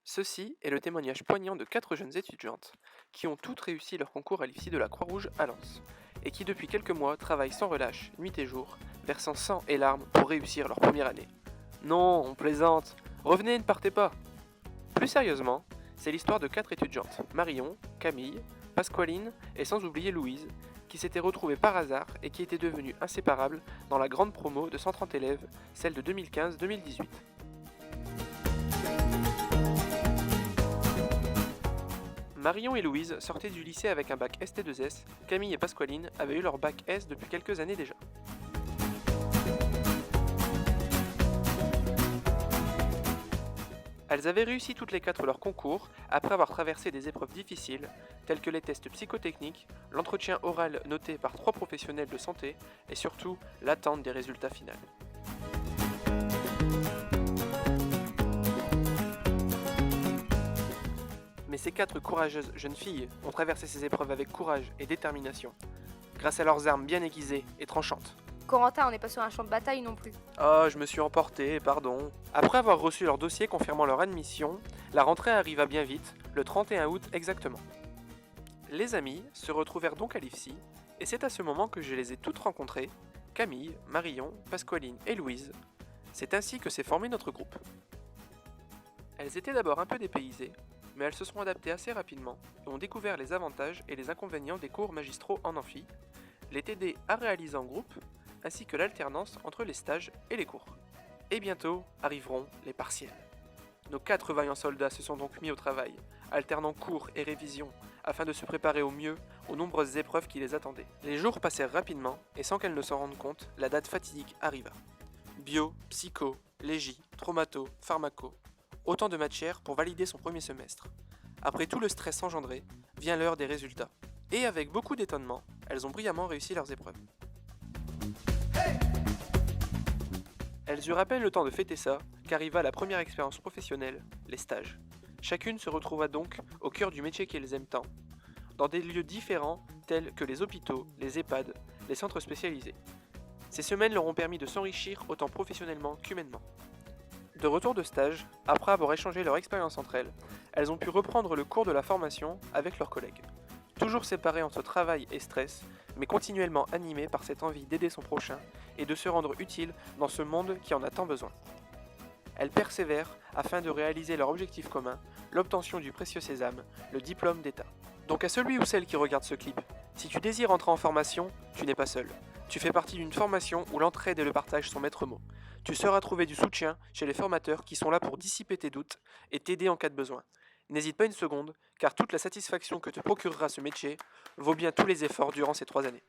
Ceci est le témoignage poignant de 4 jeunes étudiantes qui ont toutes réussi leur concours à l'IFSI de la Croix-Rouge à Lens et qui depuis quelques mois travaillent sans relâche, nuit et jour, versant sang et larmes pour réussir leur première année. Non, on plaisante, revenez, ne partez pas. Plus sérieusement, c'est l'histoire de 4 étudiantes, Marion, Camille, Pasqualine et sans oublier Louise, qui s'étaient retrouvées par hasard et qui étaient devenues inséparables dans la grande promo de 130 élèves, celle de 2015-2018. Marion et Louise sortaient du lycée avec un bac ST2S, Camille et Pasqualine avaient eu leur bac S depuis quelques années déjà. Elles avaient réussi toutes les 4 leur concours après avoir traversé des épreuves difficiles, telles que les tests psychotechniques, l'entretien oral noté par 3 professionnels de santé et surtout l'attente des résultats finaux. Mais ces 4 courageuses jeunes filles ont traversé ces épreuves avec courage et détermination, grâce à leurs armes bien aiguisées et tranchantes. Corentin, on n'est pas sur un champ de bataille non plus. Oh, je me suis emporté, pardon. Après avoir reçu leur dossier confirmant leur admission, la rentrée arriva bien vite, le 31 août exactement. Les amis se retrouvèrent donc à l'IFSI, et c'est à ce moment que je les ai toutes rencontrées, Camille, Marion, Pasqualine et Louise. C'est ainsi que s'est formé notre groupe. Elles étaient d'abord un peu dépaysées, mais elles se sont adaptées assez rapidement et ont découvert les avantages et les inconvénients des cours magistraux en amphi, les TD à réaliser en groupe, ainsi que l'alternance entre les stages et les cours. Et bientôt arriveront les partiels. Nos 4 vaillants soldats se sont donc mis au travail, alternant cours et révision, afin de se préparer au mieux aux nombreuses épreuves qui les attendaient. Les jours passèrent rapidement, et sans qu'elles ne s'en rendent compte, la date fatidique arriva. Bio, psycho, légie, traumato, pharmaco, autant de matières pour valider son premier semestre. Après tout le stress engendré, vient l'heure des résultats. Et avec beaucoup d'étonnement, elles ont brillamment réussi leurs épreuves. Elles eurent à peine le temps de fêter ça qu'arriva la première expérience professionnelle, les stages. Chacune se retrouva donc au cœur du métier qu'elles aiment tant, dans des lieux différents tels que les hôpitaux, les EHPAD, les centres spécialisés. Ces semaines leur ont permis de s'enrichir autant professionnellement qu'humainement. De retour de stage, après avoir échangé leur expérience entre elles ont pu reprendre le cours de la formation avec leurs collègues. Toujours séparées entre travail et stress, mais continuellement animées par cette envie d'aider son prochain et de se rendre utile dans ce monde qui en a tant besoin. Elles persévèrent afin de réaliser leur objectif commun, l'obtention du précieux sésame, le diplôme d'État. Donc à celui ou celle qui regarde ce clip, si tu désires entrer en formation, tu n'es pas seul. Tu fais partie d'une formation où l'entraide et le partage sont maîtres mots. Tu sauras trouver du soutien chez les formateurs qui sont là pour dissiper tes doutes et t'aider en cas de besoin. N'hésite pas une seconde, car toute la satisfaction que te procurera ce métier vaut bien tous les efforts durant ces 3 années.